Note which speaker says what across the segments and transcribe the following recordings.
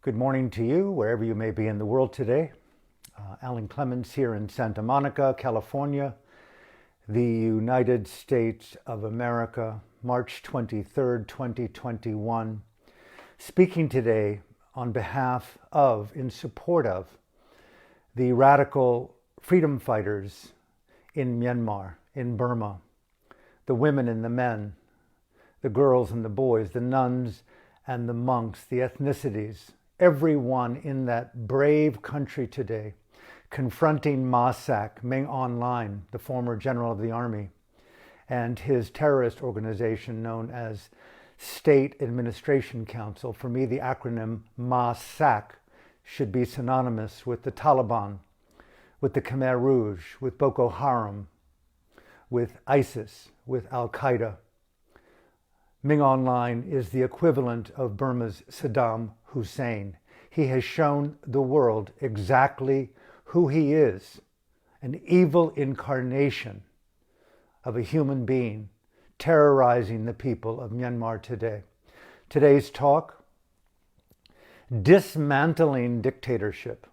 Speaker 1: Good morning to you, wherever you may be in the world today. Alan Clements here in Santa Monica, California, the United States of America, March 23rd, 2021. Speaking today on behalf of, in support of, the radical freedom fighters in Myanmar, in Burma, the women and the men, the girls and the boys, the nuns and the monks, the ethnicities, everyone in that brave country today, confronting Ma Sac, Ming Online, the former general of the army, and his terrorist organization known as State Administration Council. For me, the acronym Ma Sac should be synonymous with the Taliban, with the Khmer Rouge, with Boko Haram, with ISIS, with Al-Qaeda. Ming Online is the equivalent of Burma's Saddam Hussein. He has shown the world exactly who he is, an evil incarnation of a human being terrorizing the people of Myanmar today. Today's talk, Dismantling Dictatorship.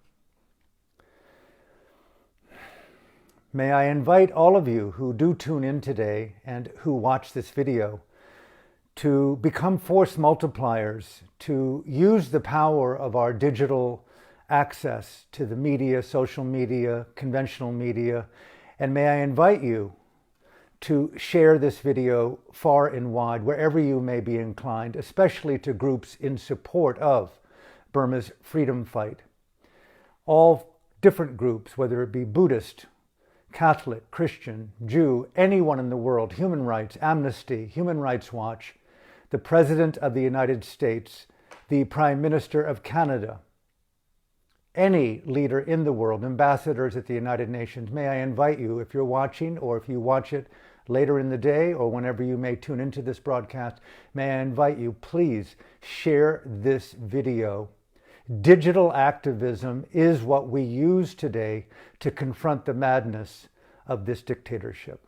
Speaker 1: May I invite all of you who do tune in today and who watch this video to become force multipliers, to use the power of our digital access to the media, social media, conventional media, and may I invite you to share this video far and wide, wherever you may be inclined, especially to groups in support of Burma's freedom fight. All different groups, whether it be Buddhist, Catholic, Christian, Jew, anyone in the world, human rights, Amnesty, Human Rights Watch, the President of the United States, the Prime Minister of Canada, any leader in the world, ambassadors at the United Nations, may I invite you, if you're watching or if you watch it later in the day or whenever you may tune into this broadcast, may I invite you, please share this video. Digital activism is what we use today to confront the madness of this dictatorship.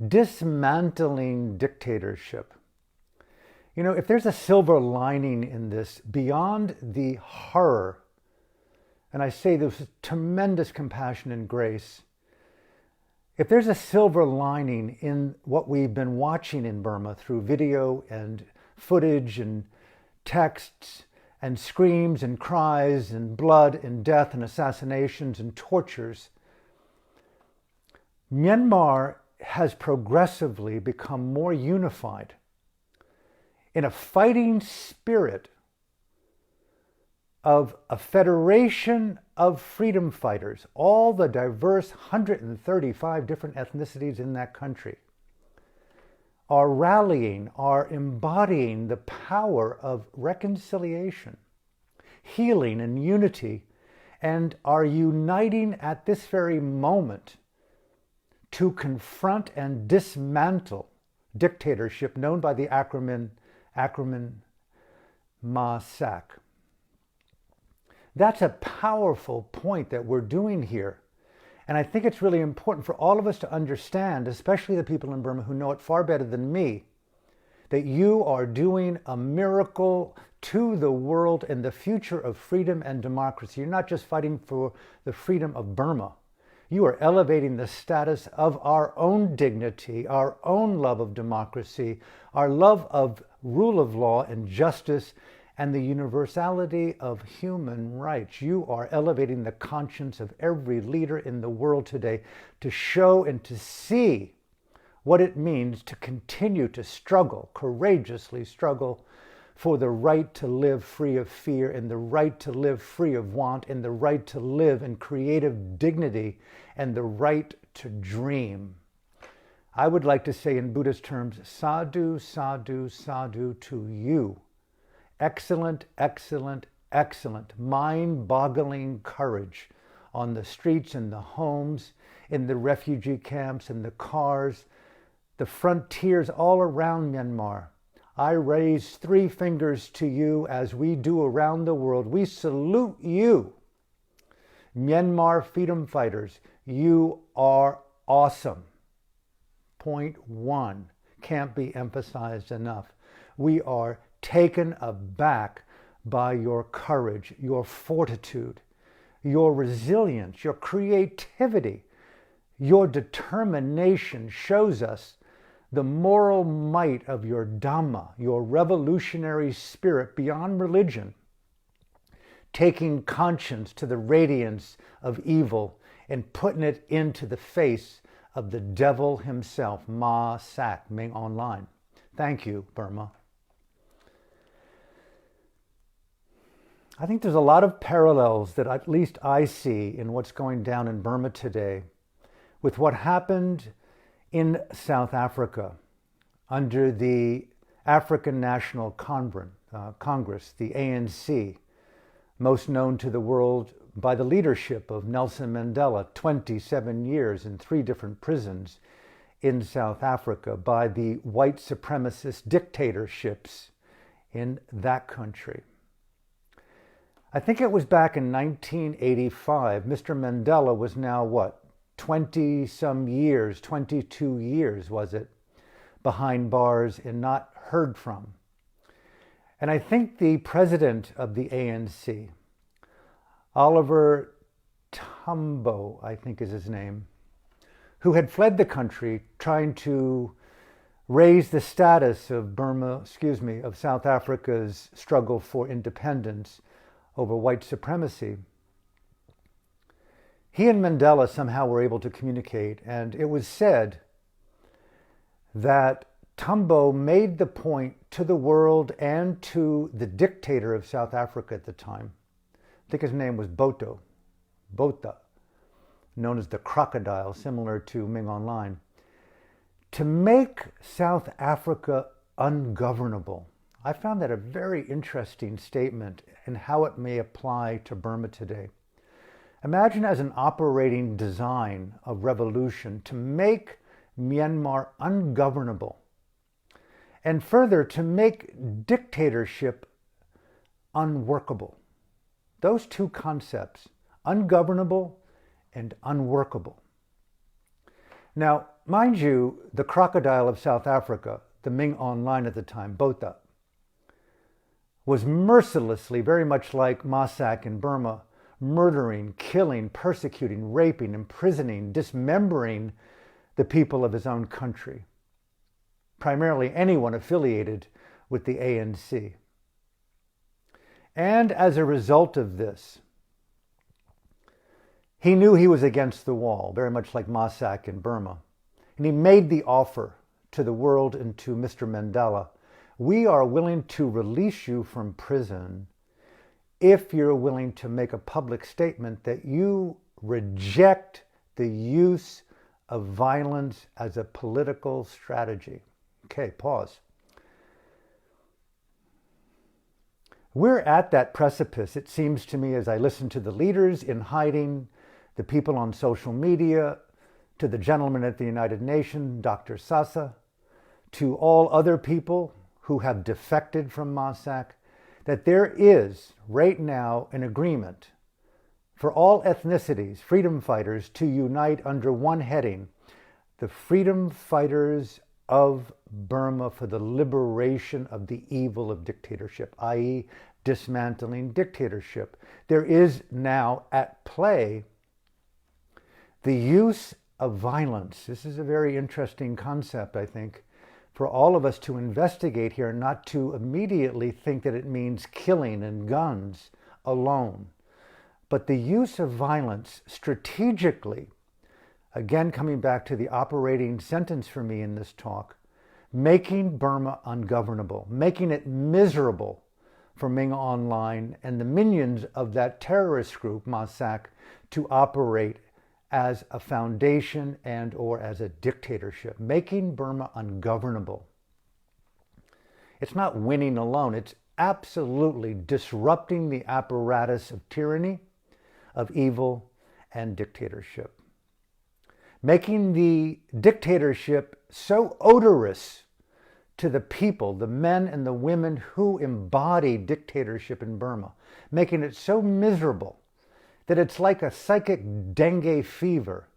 Speaker 1: Dismantling dictatorship. You know, if there's a silver lining in this, beyond the horror, and I say this with tremendous compassion and grace, if there's a silver lining in what we've been watching in Burma through video and footage and texts and screams and cries and blood and death and assassinations and tortures, Myanmar has progressively become more unified in a fighting spirit of a federation of freedom fighters, all the diverse 135 different ethnicities in that country are rallying, are embodying the power of reconciliation, healing, and unity, and are uniting at this very moment to confront and dismantle dictatorship known by the acronym Ma Sac. That's a powerful point that we're doing here. And I think it's really important for all of us to understand, especially the people in Burma who know it far better than me, that you are doing a miracle to the world and the future of freedom and democracy. You're not just fighting for the freedom of Burma. You are elevating the status of our own dignity, our own love of democracy, our love of rule of law and justice, and the universality of human rights. You are elevating the conscience of every leader in the world today to show and to see what it means to continue to struggle, courageously struggle, for the right to live free of fear and the right to live free of want and the right to live in creative dignity and the right to dream. I would like to say in Buddhist terms, sadhu, sadhu, sadhu to you. Excellent, excellent, excellent, mind-boggling courage on the streets, in the homes, in the refugee camps, in the cars, the frontiers all around Myanmar. I raise 3 fingers to you as we do around the world. We salute you. Myanmar freedom fighters, you are awesome. Point 1 can't be emphasized enough. We are taken aback by your courage, your fortitude, your resilience, your creativity, your determination shows us the moral might of your Dhamma, your revolutionary spirit beyond religion, taking conscience to the radiance of evil and putting it into the face of the devil himself, Ma Sac, Ming Online. Thank you, Burma. I think there's a lot of parallels that at least I see in what's going down in Burma today with what happened in South Africa under the African National Congress, the ANC, most known to the world by the leadership of Nelson Mandela, 27 years in 3 different prisons in South Africa, by the white supremacist dictatorships in that country. I think it was back in 1985, Mr. Mandela was now what, 20-some years, 22 years was it, behind bars and not heard from. And I think the president of the ANC, Oliver Tambo, I think is his name, who had fled the country trying to raise the status of of South Africa's struggle for independence over white supremacy. He and Mandela somehow were able to communicate, and it was said that Tambo made the point to the world and to the dictator of South Africa at the time. I think his name was Botha, known as the crocodile, similar to Ming Online, to make South Africa ungovernable. I found that a very interesting statement and how it may apply to Burma today. Imagine as an operating design of revolution to make Myanmar ungovernable, and further to make dictatorship unworkable. Those 2 concepts, ungovernable and unworkable. Now, mind you, the crocodile of South Africa, the Ming Online at the time, Botha, was mercilessly, very much like Masak in Burma, murdering, killing, persecuting, raping, imprisoning, dismembering the people of his own country, primarily anyone affiliated with the ANC. And as a result of this, he knew he was against the wall, very much like Masak in Burma. And he made the offer to the world and to Mr. Mandela, we are willing to release you from prison if you're willing to make a public statement that you reject the use of violence as a political strategy. Okay, pause. We're at that precipice, it seems to me, as I listen to the leaders in hiding, the people on social media, to the gentleman at the United Nations, Dr. Sasa, to all other people who have defected from Masak, that there is right now an agreement for all ethnicities, freedom fighters, to unite under one heading, the Freedom Fighters of Burma for the liberation of the evil of dictatorship, i.e. dismantling dictatorship. There is now at play the use of violence. This is a very interesting concept, I think, for all of us to investigate here, not to immediately think that it means killing and guns alone, but the use of violence strategically, again coming back to the operating sentence for me in this talk, making Burma ungovernable, making it miserable for Ming Online and the minions of that terrorist group, Masak, to operate as a foundation and or as a dictatorship, making Burma ungovernable. It's not winning alone, it's absolutely disrupting the apparatus of tyranny, of evil, and dictatorship. Making the dictatorship so odorous to the people, the men and the women who embody dictatorship in Burma, making it so miserable that it's like a psychic dengue fever,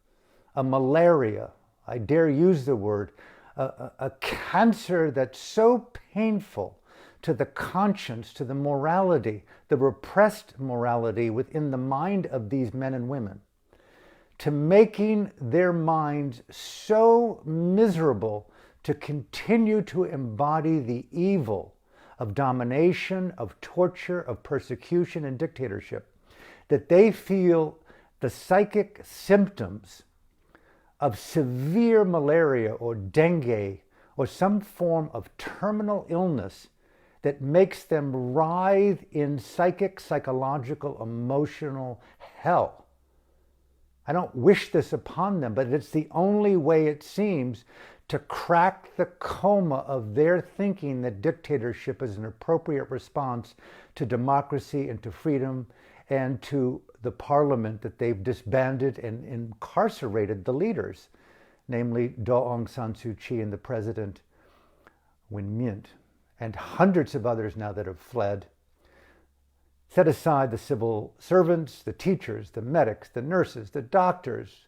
Speaker 1: a malaria, I dare use the word, a cancer that's so painful, to the conscience, to the morality, the repressed morality within the mind of these men and women, to making their minds so miserable to continue to embody the evil of domination, of torture, of persecution and dictatorship, that they feel the psychic symptoms of severe malaria or dengue or some form of terminal illness that makes them writhe in psychic, psychological, emotional hell. I don't wish this upon them, but it's the only way, it seems, to crack the coma of their thinking that dictatorship is an appropriate response to democracy and to freedom and to the parliament that they've disbanded and incarcerated the leaders, namely Daw Aung San Suu Kyi and the president Win Myint, and hundreds of others now that have fled. Set aside the civil servants, the teachers, the medics, the nurses, the doctors,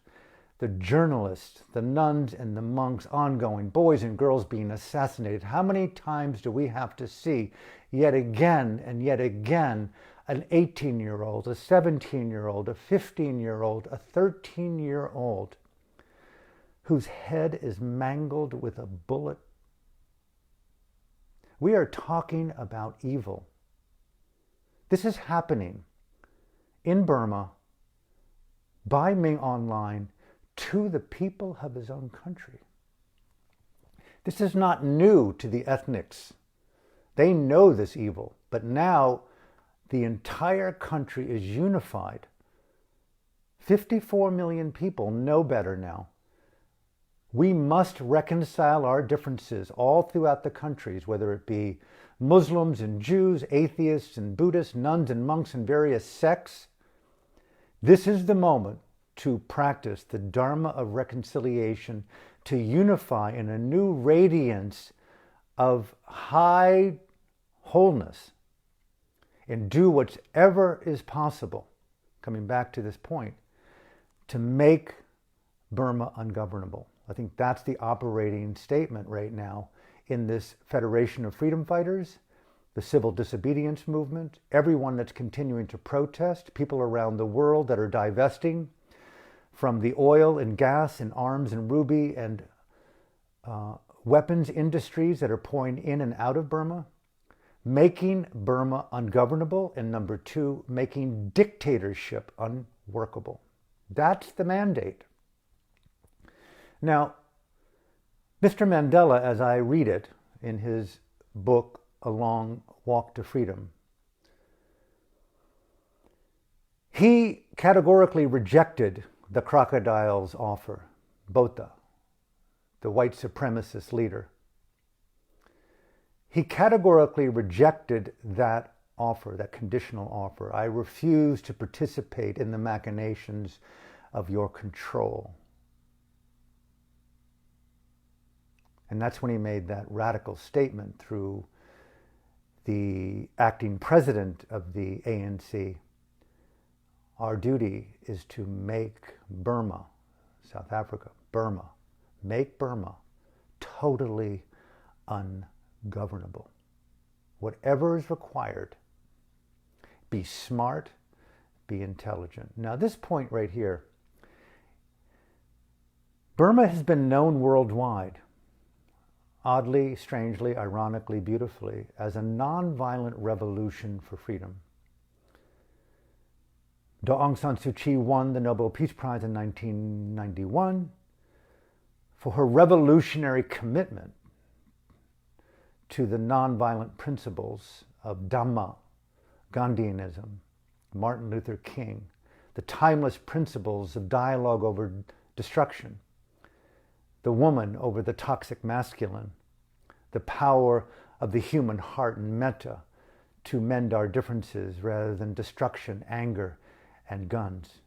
Speaker 1: the journalists, the nuns and the monks, ongoing, boys and girls being assassinated. How many times do we have to see yet again and yet again an 18-year-old, a 17-year-old, a 15-year-old, a 13-year-old whose head is mangled with a bullet? We are talking about evil. This is happening in Burma by Ming Online to the people of his own country. This is not new to the ethnics. They know this evil, but now the entire country is unified. 54 million people know better now. We must reconcile our differences all throughout the countries, whether it be Muslims and Jews, atheists and Buddhists, nuns and monks in various sects. This is the moment to practice the Dharma of reconciliation, to unify in a new radiance of high wholeness, and do whatever is possible, coming back to this point, to make Burma ungovernable. I think that's the operating statement right now in this Federation of Freedom Fighters, the civil disobedience movement, everyone that's continuing to protest, people around the world that are divesting from the oil and gas and arms and ruby and weapons industries that are pouring in and out of Burma, making Burma ungovernable, and number two, making dictatorship unworkable. That's the mandate. Now, Mr. Mandela, as I read it in his book, A Long Walk to Freedom, he categorically rejected the crocodile's offer, Botha, the white supremacist leader. He categorically rejected that offer, that conditional offer. I refuse to participate in the machinations of your control. And that's when he made that radical statement through the acting president of the ANC. Our duty is to make Burma, South Africa, Burma, make Burma totally ungovernable. Whatever is required, be smart, be intelligent. Now, this point right here, Burma has been known worldwide, oddly, strangely, ironically, beautifully, as a nonviolent revolution for freedom. Daw Aung San Suu Kyi won the Nobel Peace Prize in 1991 for her revolutionary commitment to the nonviolent principles of Dhamma, Gandhianism, Martin Luther King, the timeless principles of dialogue over destruction, the woman over the toxic masculine, the power of the human heart and metta to mend our differences rather than destruction, anger, and guns.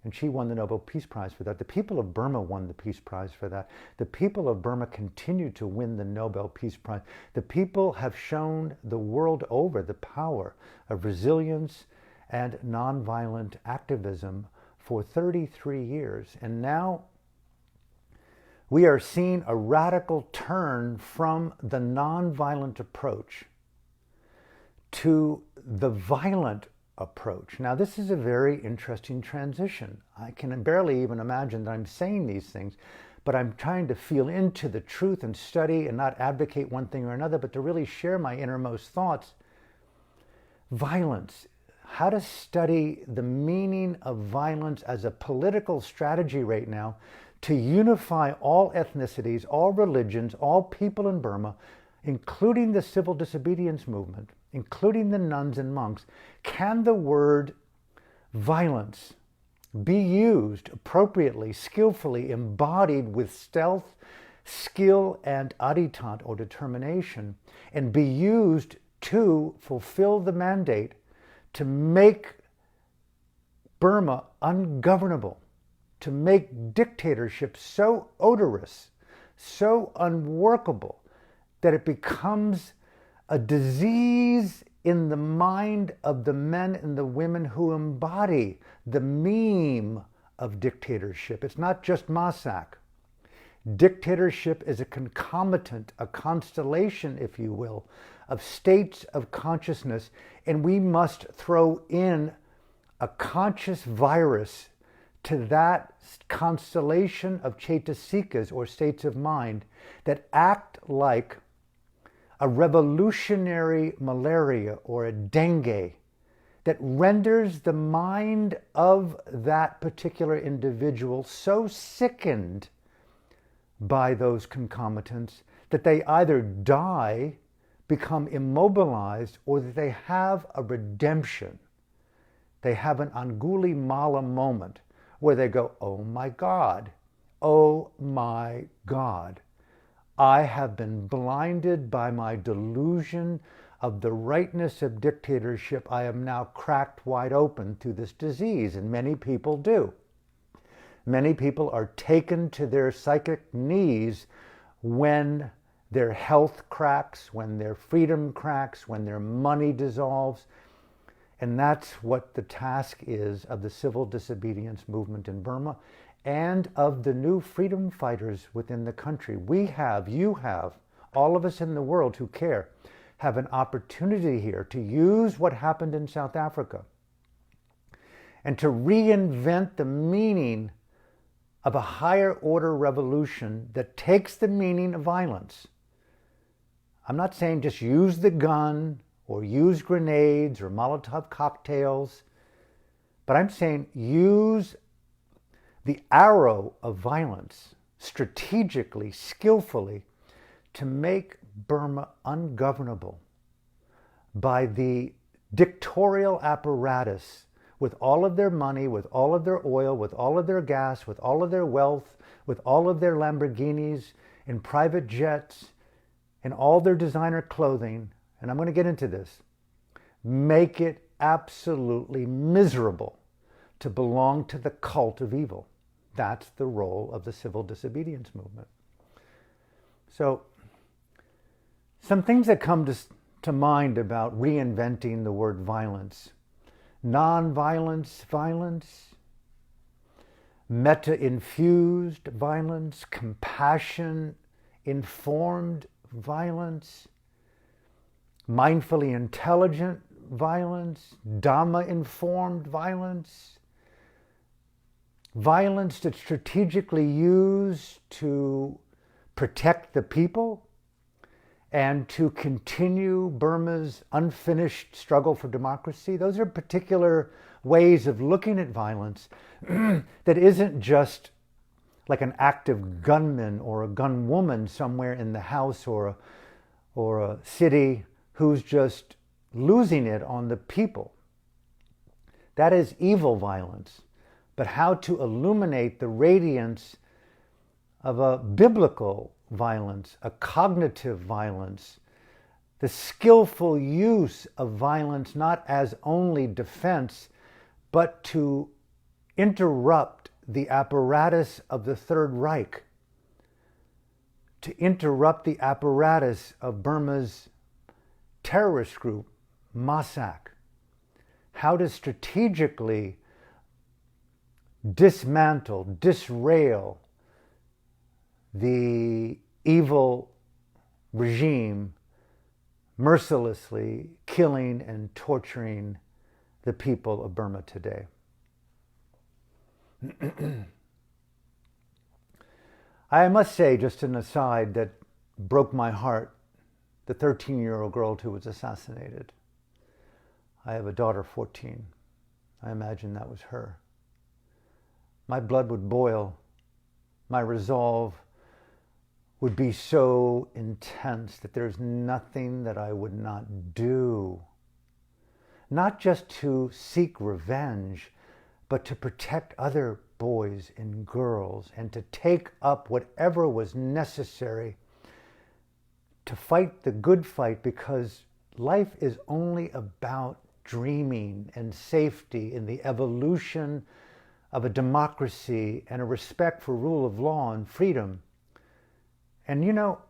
Speaker 1: And she won the Nobel Peace Prize for that. The people of Burma won the Peace Prize for that. The people of Burma continue to win the Nobel Peace Prize. The people have shown the world over the power of resilience and nonviolent activism for 33 years. And now we are seeing a radical turn from the nonviolent approach to the violent approach. Now, this is a very interesting transition. I can barely even imagine that I'm saying these things, but I'm trying to feel into the truth and study and not advocate one thing or another, but to really share my innermost thoughts. Violence. How to study the meaning of violence as a political strategy right now to unify all ethnicities, all religions, all people in Burma, including the civil disobedience movement, including the nuns and monks. Can the word violence be used appropriately, skillfully, embodied with stealth, skill, and aditant or determination, and be used to fulfill the mandate to make Burma ungovernable, to make dictatorship so odorous, so unworkable, that it becomes a disease in the mind of the men and the women who embody the meme of dictatorship. It's not just Masak. Dictatorship is a concomitant, a constellation, if you will, of states of consciousness, and we must throw in a conscious virus to that constellation of cetasikas, or states of mind, that act like a revolutionary malaria or a dengue that renders the mind of that particular individual so sickened by those concomitants that they either die, become immobilized, or that they have a redemption. They have an Angulimala moment where they go, oh my God, I have been blinded by my delusion of the rightness of dictatorship. I am now cracked wide open to this disease, and many people do. Many people are taken to their psychic knees when their health cracks, when their freedom cracks, when their money dissolves. And that's what the task is of the civil disobedience movement in Burma and of the new freedom fighters within the country. We have, you have, all of us in the world who care, have an opportunity here to use what happened in South Africa and to reinvent the meaning of a higher order revolution that takes the meaning of violence. I'm not saying just use the gun or use grenades or Molotov cocktails, but I'm saying use the arrow of violence strategically, skillfully, to make Burma ungovernable by the dictatorial apparatus with all of their money, with all of their oil, with all of their gas, with all of their wealth, with all of their Lamborghinis and private jets and all their designer clothing. And I'm going to get into this. Make it absolutely miserable to belong to the cult of evil. That's the role of the civil disobedience movement. So, some things that come to mind about reinventing the word violence. Non-violence, violence. Meta-infused violence. Compassion-informed violence. Mindfully intelligent violence. Dhamma-informed violence. Violence that's strategically used to protect the people and to continue Burma's unfinished struggle for democracy. Those are particular ways of looking at violence that isn't just like an active gunman or a gunwoman somewhere in the house or a city who's just losing it on the people. That is evil violence. But how to illuminate the radiance of a biblical violence, a cognitive violence, the skillful use of violence not as only defense, but to interrupt the apparatus of the Third Reich, to interrupt the apparatus of Burma's terrorist group, Masak. How to strategically dismantle, disrail the evil regime mercilessly killing and torturing the people of Burma today. I must say, just an aside, that broke my heart, the 13-year-old girl who was assassinated. I have a daughter, 14. I imagine that was her. My blood would boil. My resolve would be so intense that there's nothing that I would not do. Not just to seek revenge, but to protect other boys and girls and to take up whatever was necessary to fight the good fight, because life is only about dreaming and safety and the evolution of a democracy and a respect for rule of law and freedom. And you know,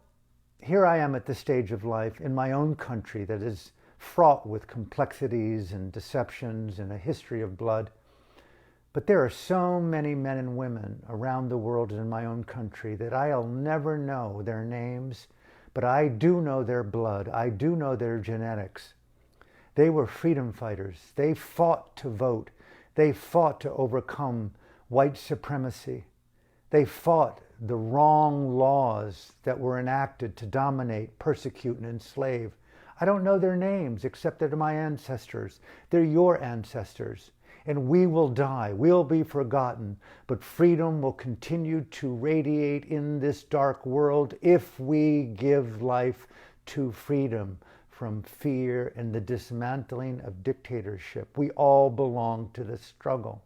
Speaker 1: here I am at this stage of life in my own country that is fraught with complexities and deceptions and a history of blood. But there are so many men and women around the world and in my own country that I'll never know their names, but I do know their blood. I do know their genetics. They were freedom fighters. They fought to vote. They fought to overcome white supremacy. They fought the wrong laws that were enacted to dominate, persecute, and enslave. I don't know their names except that they're my ancestors. They're your ancestors. And we will die. We'll be forgotten. But freedom will continue to radiate in this dark world if we give life to freedom from fear and the dismantling of dictatorship. We all belong to this struggle.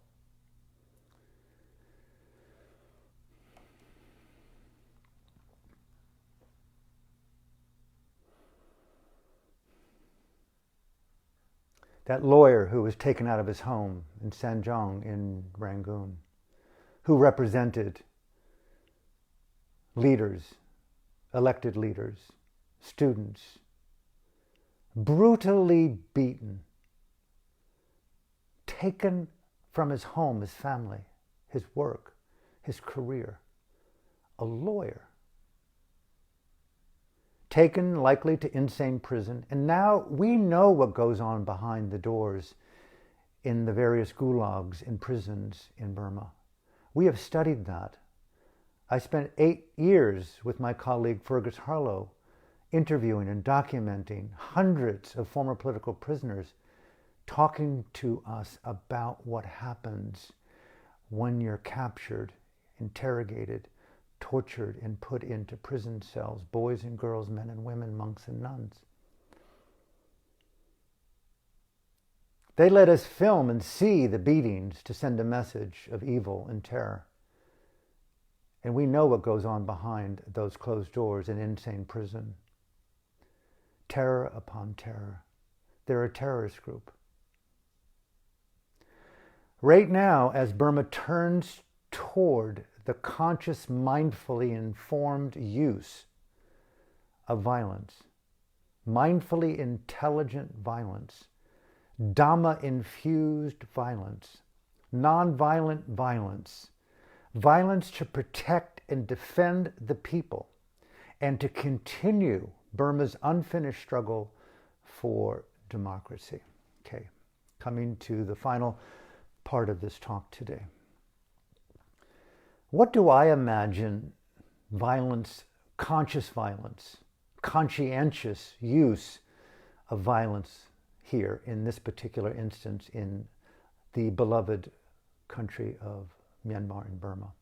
Speaker 1: That lawyer who was taken out of his home in Sanjong in Rangoon, who represented leaders, elected leaders, students, brutally beaten, taken from his home, his family, his work, his career, a lawyer, taken likely to insane prison. And now we know what goes on behind the doors in the various gulags in prisons in Burma. We have studied that. I spent 8 years with my colleague Fergus Harlow interviewing and documenting hundreds of former political prisoners, talking to us about what happens when you're captured, interrogated, tortured, and put into prison cells, boys and girls, men and women, monks and nuns. They let us film and see the beatings to send a message of evil and terror. And we know what goes on behind those closed doors in insane prison. Terror upon terror. They're a terrorist group. Right now, as Burma turns toward the conscious, mindfully informed use of violence, mindfully intelligent violence, Dhamma-infused violence, nonviolent violence, violence to protect and defend the people, and to continue Burma's unfinished struggle for democracy. Okay, coming to the final part of this talk today. What do I imagine violence, conscious violence, conscientious use of violence here in this particular instance in the beloved country of Myanmar and Burma?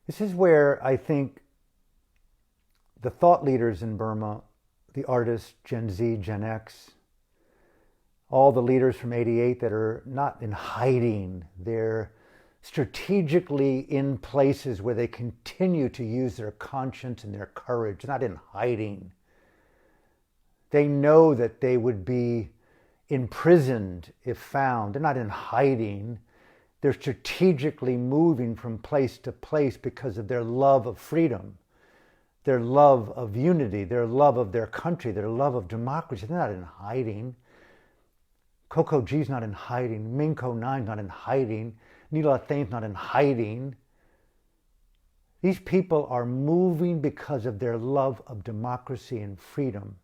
Speaker 1: This is where I think the thought leaders in Burma, the artists, Gen Z, Gen X, all the leaders from '88 that are not in hiding, they're strategically in places where they continue to use their conscience and their courage, not in hiding. They know that they would be imprisoned if found. They're not in hiding. They're strategically moving from place to place because of their love of freedom, their love of unity, their love of their country, their love of democracy. They're not in hiding. Coco G's not in hiding. Minko Nine's not in hiding. Nila Thane's not in hiding. These people are moving because of their love of democracy and freedom,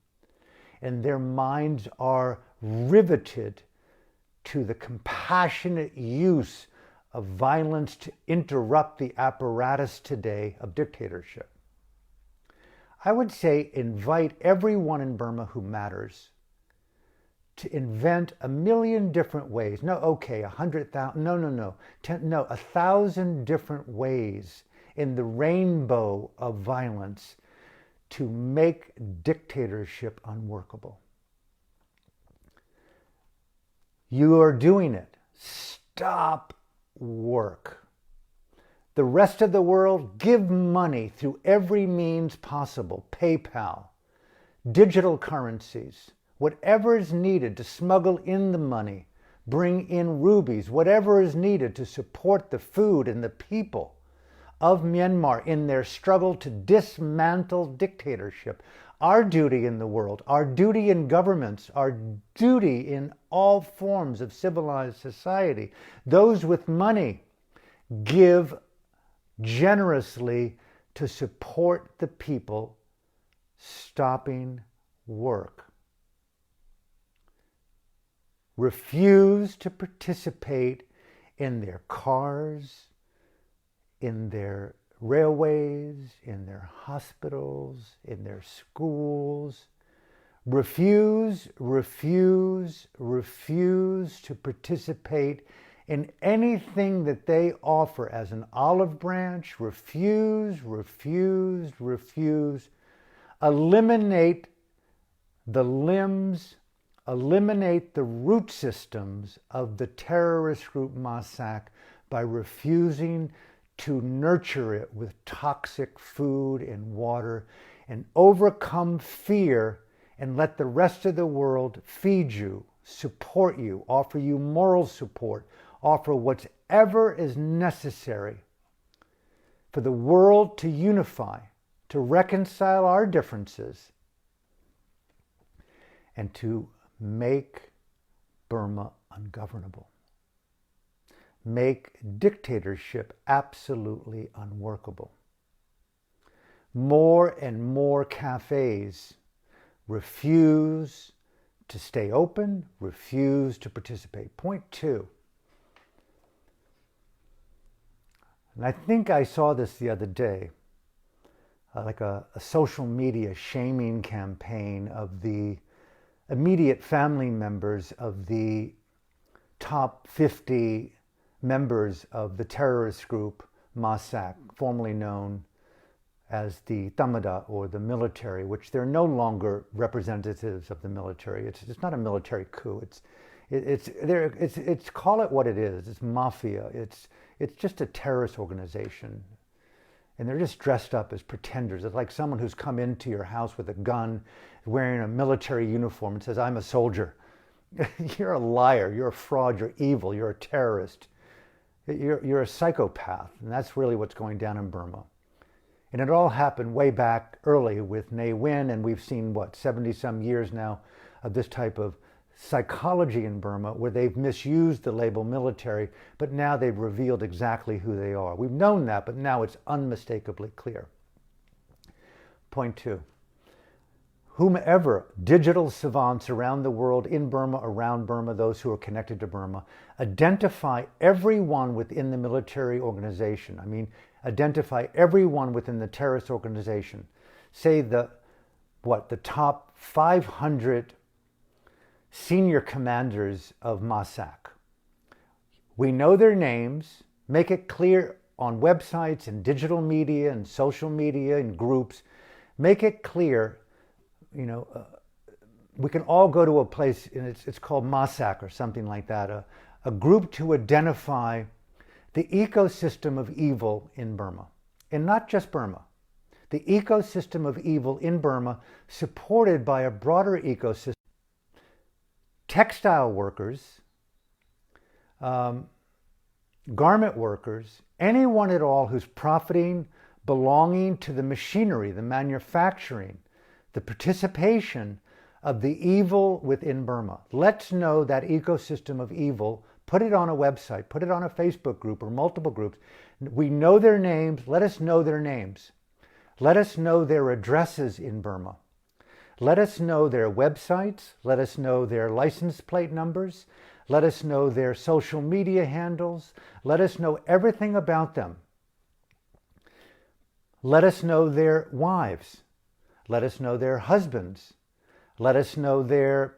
Speaker 1: and their minds are riveted to the compassionate use of violence to interrupt the apparatus today of dictatorship. I would say invite everyone in Burma who matters to invent a million different ways. No, okay, 100,000, no, 1,000 different ways in the rainbow of violence to make dictatorship unworkable. You are doing it. Stop work. The rest of the world, give money through every means possible. PayPal, digital currencies, whatever is needed to smuggle in the money, bring in rubies, whatever is needed to support the food and the people of Myanmar in their struggle to dismantle dictatorship. Our duty in the world, our duty in governments, our duty in all forms of civilized society. Those with money, give generously to support the people stopping work. Refuse to participate in their cars, in their railways, in their hospitals, in their schools. Refuse to participate in anything that they offer as an olive branch. Refuse. Eliminate the limbs, eliminate the root systems of the terrorist group Masak by refusing to nurture it with toxic food and water, and overcome fear and let the rest of the world feed you, support you, offer you moral support, offer whatever is necessary for the world to unify, to reconcile our differences, and to make Burma ungovernable. Make dictatorship absolutely unworkable. More and more cafes refuse to stay open, refuse to participate. Point 2. And I think I saw this the other day, like a social media shaming campaign of the immediate family members of the top 50 members of the terrorist group Masak, formerly known as the Tamada, or the military, which they're no longer representatives of the military. It's not a military coup. It's call it what it is. It's mafia. It's just a terrorist organization, and they're just dressed up as pretenders. It's like someone who's come into your house with a gun, wearing a military uniform, and says, "I'm a soldier." You're a liar. You're a fraud. You're evil. You're a terrorist. You're a psychopath, and that's really what's going down in Burma. And it all happened way back early with Ne Win, and we've seen, 70-some years now of this type of psychology in Burma, where they've misused the label military, but now they've revealed exactly who they are. We've known that, but now it's unmistakably clear. Point 2. Whomever, digital savants around the world, in Burma, around Burma, those who are connected to Burma, identify everyone within the military organization. Identify everyone within the terrorist organization. Say the top 500 senior commanders of Masak. We know their names. Make it clear on websites and digital media and social media and groups. Make it clear. We can all go to a place, and it's called Masak or something like that, a group to identify the ecosystem of evil in Burma. And not just Burma. The ecosystem of evil in Burma, supported by a broader ecosystem. Textile workers, garment workers, anyone at all who's profiting, belonging to the machinery, the manufacturing, the participation of the evil within Burma. Let's know that ecosystem of evil Put it on a website, put it on a Facebook group or multiple groups. We know their names. Let us know their names. Let us know their addresses in Burma. Let us know their websites. Let us know their license plate numbers. Let us know their social media handles. Let us know everything about them. Let us know their wives. Let us know their husbands. Let us know their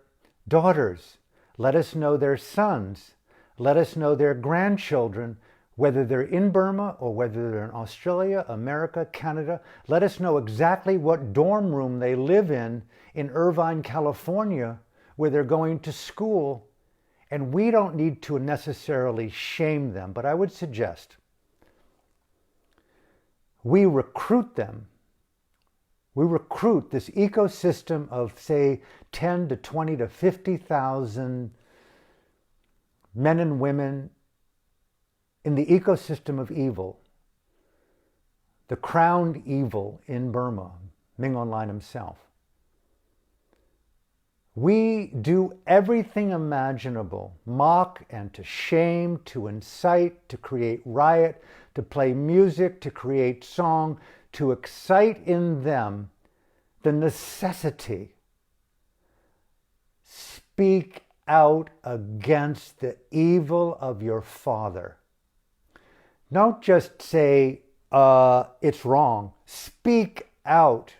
Speaker 1: daughters. Let us know their sons. Let us know their grandchildren, whether they're in Burma or whether they're in Australia, America, Canada. Let us know exactly what dorm room they live in Irvine, California, where they're going to school. And we don't need to necessarily shame them, but I would suggest we recruit them. We recruit this ecosystem of, say, 10 to 20 to 50,000 men and women in the ecosystem of evil, the crowned evil in Burma, Min Aung Hlaing himself. We do everything imaginable, mock and to shame, to incite, to create riot, to play music, to create song, to excite in them the necessity. Speak out against the evil of your father. Don't just say, it's wrong. Speak out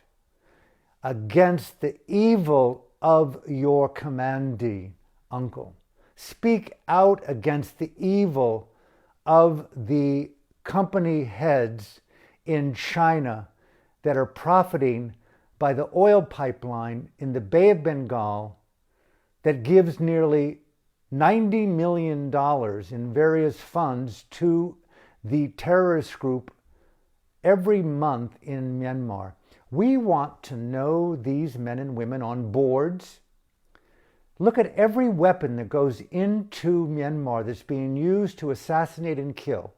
Speaker 1: against the evil of your commandee, uncle. Speak out against the evil of the company heads in China that are profiting by the oil pipeline in the Bay of Bengal that gives nearly $90 million in various funds to the terrorist group every month in Myanmar. We want to know these men and women on boards. Look at every weapon that goes into Myanmar that's being used to assassinate and kill.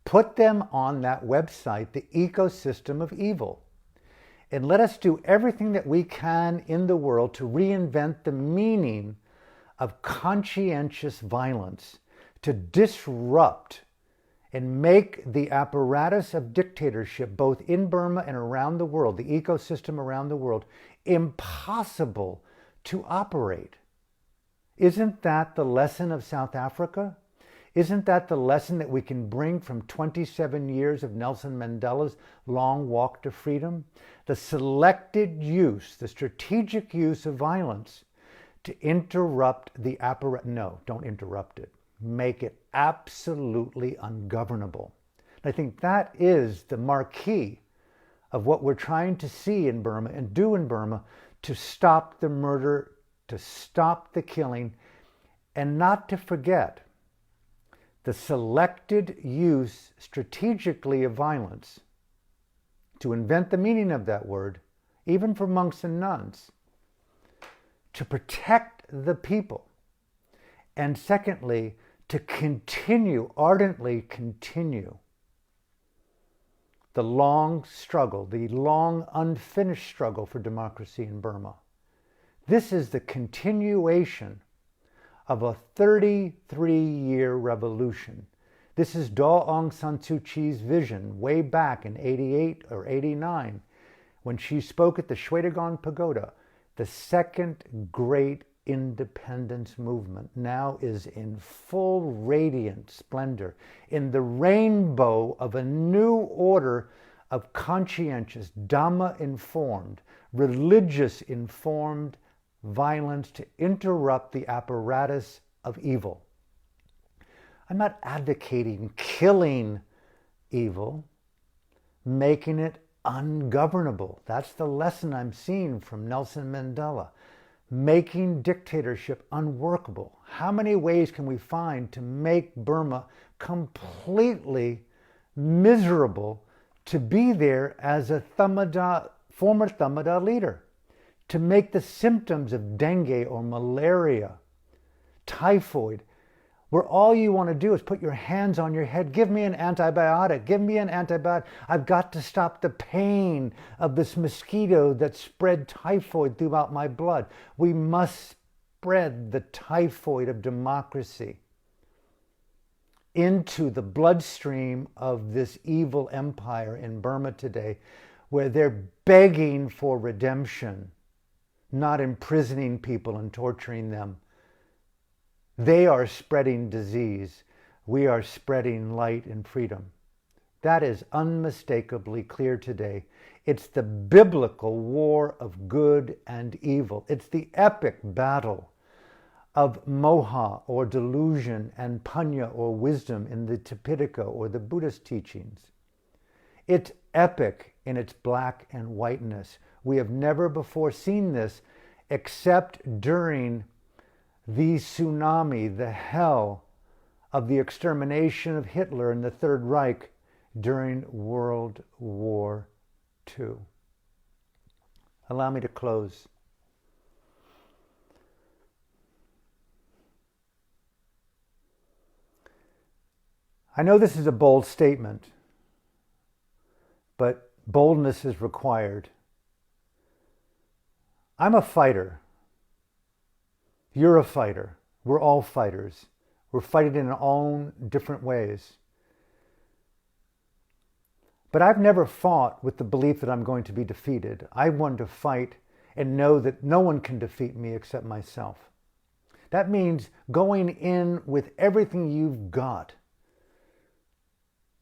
Speaker 1: Put them on that website, the ecosystem of evil. And let us do everything that we can in the world to reinvent the meaning of conscientious violence, to disrupt and make the apparatus of dictatorship, both in Burma and around the world, the ecosystem around the world, impossible to operate. Isn't that the lesson of South Africa? Isn't that the lesson that we can bring from 27 years of Nelson Mandela's long walk to freedom? The selected use, the strategic use of violence to interrupt the apparatus. No, don't interrupt it. Make it absolutely ungovernable. I think that is the marquee of what we're trying to see in Burma and do in Burma to stop the murder, to stop the killing, and not to forget the selected use strategically of violence, to invent the meaning of that word, even for monks and nuns, to protect the people. And secondly, to continue, ardently continue the long struggle, the long unfinished struggle for democracy in Burma. This is the continuation of a 33-year revolution. This is Daw Aung San Suu Kyi's vision way back in 88 or 89 when she spoke at the Shwedagon Pagoda. The second great independence movement now is in full radiant splendor, in the rainbow of a new order of conscientious, Dhamma-informed, religious-informed violence to interrupt the apparatus of evil. I'm not advocating killing evil, making it ungovernable. That's the lesson I'm seeing from Nelson Mandela. Making dictatorship unworkable. How many ways can we find to make Burma completely miserable to be there as a former Thamada leader? To make the symptoms of dengue or malaria, typhoid, where all you want to do is put your hands on your head. Give me an antibiotic. Give me an antibiotic. I've got to stop the pain of this mosquito that spread typhoid throughout my blood. We must spread the typhoid of democracy into the bloodstream of this evil empire in Burma today, where they're begging for redemption, not imprisoning people and torturing them. They are spreading disease. We are spreading light and freedom. That is unmistakably clear today. It's the biblical war of good and evil. It's the epic battle of moha or delusion and panya or wisdom in the Tipitaka or the Buddhist teachings. It's epic in its black and whiteness. We have never before seen this except during the tsunami, the hell of the extermination of Hitler and the Third Reich during World War II. Allow me to close. I know this is a bold statement, but boldness is required. I'm a fighter. You're a fighter. We're all fighters. We're fighting in our own different ways. But I've never fought with the belief that I'm going to be defeated. I want to fight and know that no one can defeat me except myself. That means going in with everything you've got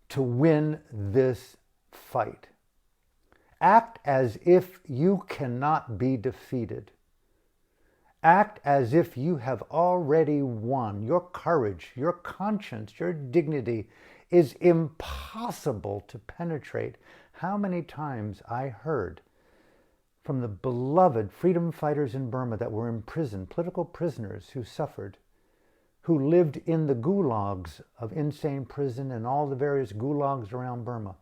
Speaker 1: to win this fight. Act as if you cannot be defeated. Act as if you have already won. Your courage, your conscience, your dignity is impossible to penetrate. How many times I heard from the beloved freedom fighters in Burma that were in prison, political prisoners who suffered, who lived in the gulags of insane prison and all the various gulags around Burma.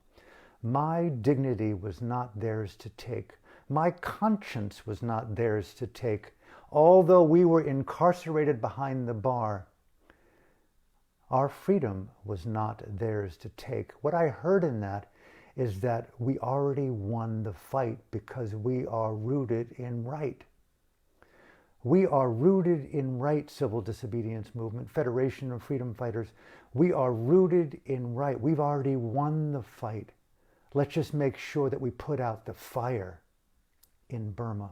Speaker 1: My dignity was not theirs to take. My conscience was not theirs to take. Although we were incarcerated behind the bar, our freedom was not theirs to take. What I heard in that is that we already won the fight because we are rooted in right. We are rooted in right, civil disobedience movement, Federation of Freedom Fighters. We are rooted in right. We've already won the fight. Let's just make sure that we put out the fire in Burma.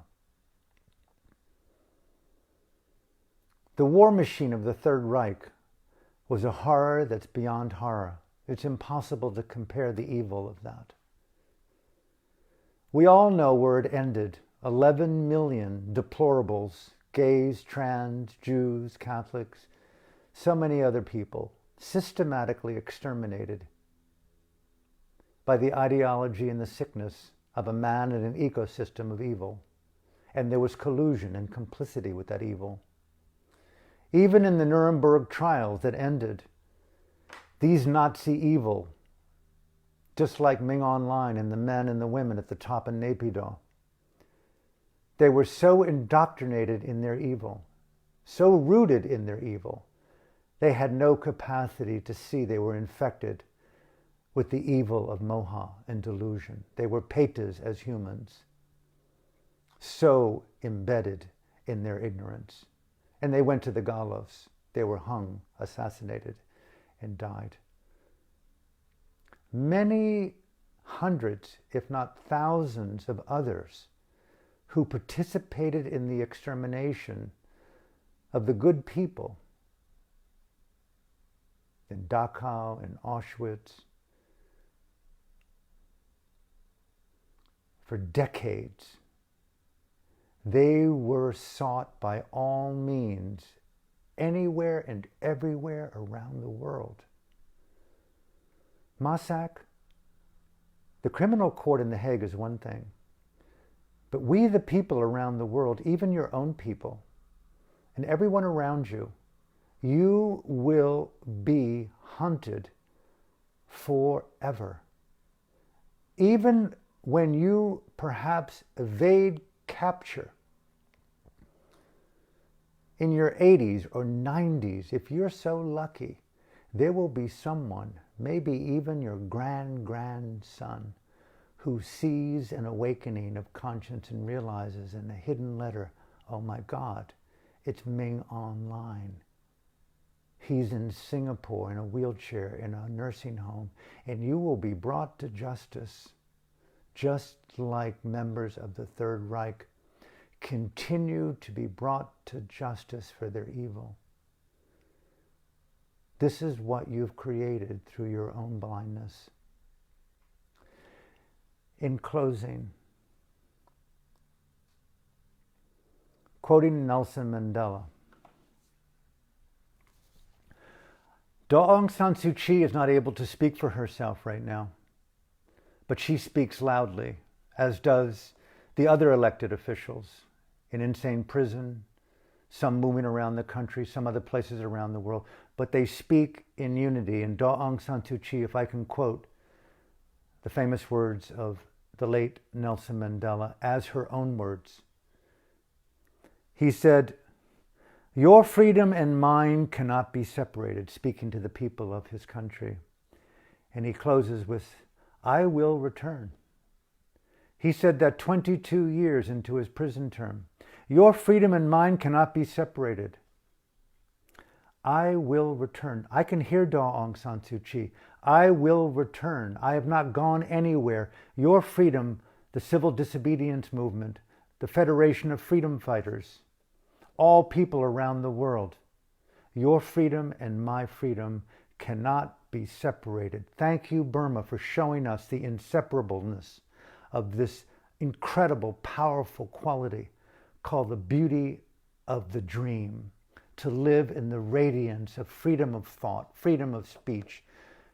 Speaker 1: The war machine of the Third Reich was a horror that's beyond horror. It's impossible to compare the evil of that. We all know where it ended. 11 million deplorables, gays, trans, Jews, Catholics, so many other people, systematically exterminated by the ideology and the sickness of a man in an ecosystem of evil. And there was collusion and complicity with that evil. Even in the Nuremberg trials that ended, these Nazi evil, just like Ming Online and the men and the women at the top in Naypyidaw, they were so indoctrinated in their evil, so rooted in their evil, they had no capacity to see they were infected with the evil of moha and delusion. They were petas as humans, so embedded in their ignorance. And they went to the gallows. They were hung, assassinated, and died. Many hundreds, if not thousands of others who participated in the extermination of the good people in Dachau and Auschwitz for decades. They were sought by all means, anywhere and everywhere around the world. Masak, the criminal court in The Hague is one thing, but we the people around the world, even your own people, and everyone around you, you will be hunted forever. Even when you perhaps evade capture in your 80s or 90s, if you're so lucky, there will be someone, maybe even your grandson, who sees an awakening of conscience and realizes in a hidden letter, oh my God, It's Ming Online. He's in Singapore in a wheelchair in a nursing home, and you will be brought to justice, just like members of the Third Reich continue to be brought to justice for their evil. This is what you've created through your own blindness. In closing, quoting Nelson Mandela, Aung San Suu Kyi is not able to speak for herself right now, but she speaks loudly, as does the other elected officials in insane prison, some moving around the country, some other places around the world, but they speak in unity. And Aung San Suu Kyi, if I can quote the famous words of the late Nelson Mandela as her own words, he said, "Your freedom and mine cannot be separated," speaking to the people of his country. And he closes with, "I will return." He said that 22 years into his prison term. Your freedom and mine cannot be separated. I will return. I can hear Aung San Suu Kyi. I will return. I have not gone anywhere. Your freedom, the civil disobedience movement, the Federation of Freedom Fighters, all people around the world, your freedom and my freedom cannot be separated. Thank you, Burma, for showing us the inseparableness of this incredible, powerful quality called the beauty of the dream, to live in the radiance of freedom of thought, freedom of speech,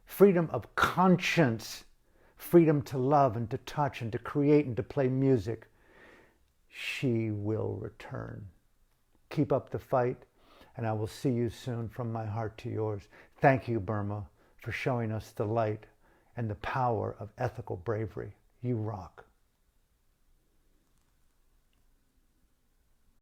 Speaker 1: freedom of conscience, freedom to love and to touch and to create and to play music. She will return. Keep up the fight, and I will see you soon from my heart to yours. Thank you, Burma, for showing us the light and the power of ethical bravery. You rock.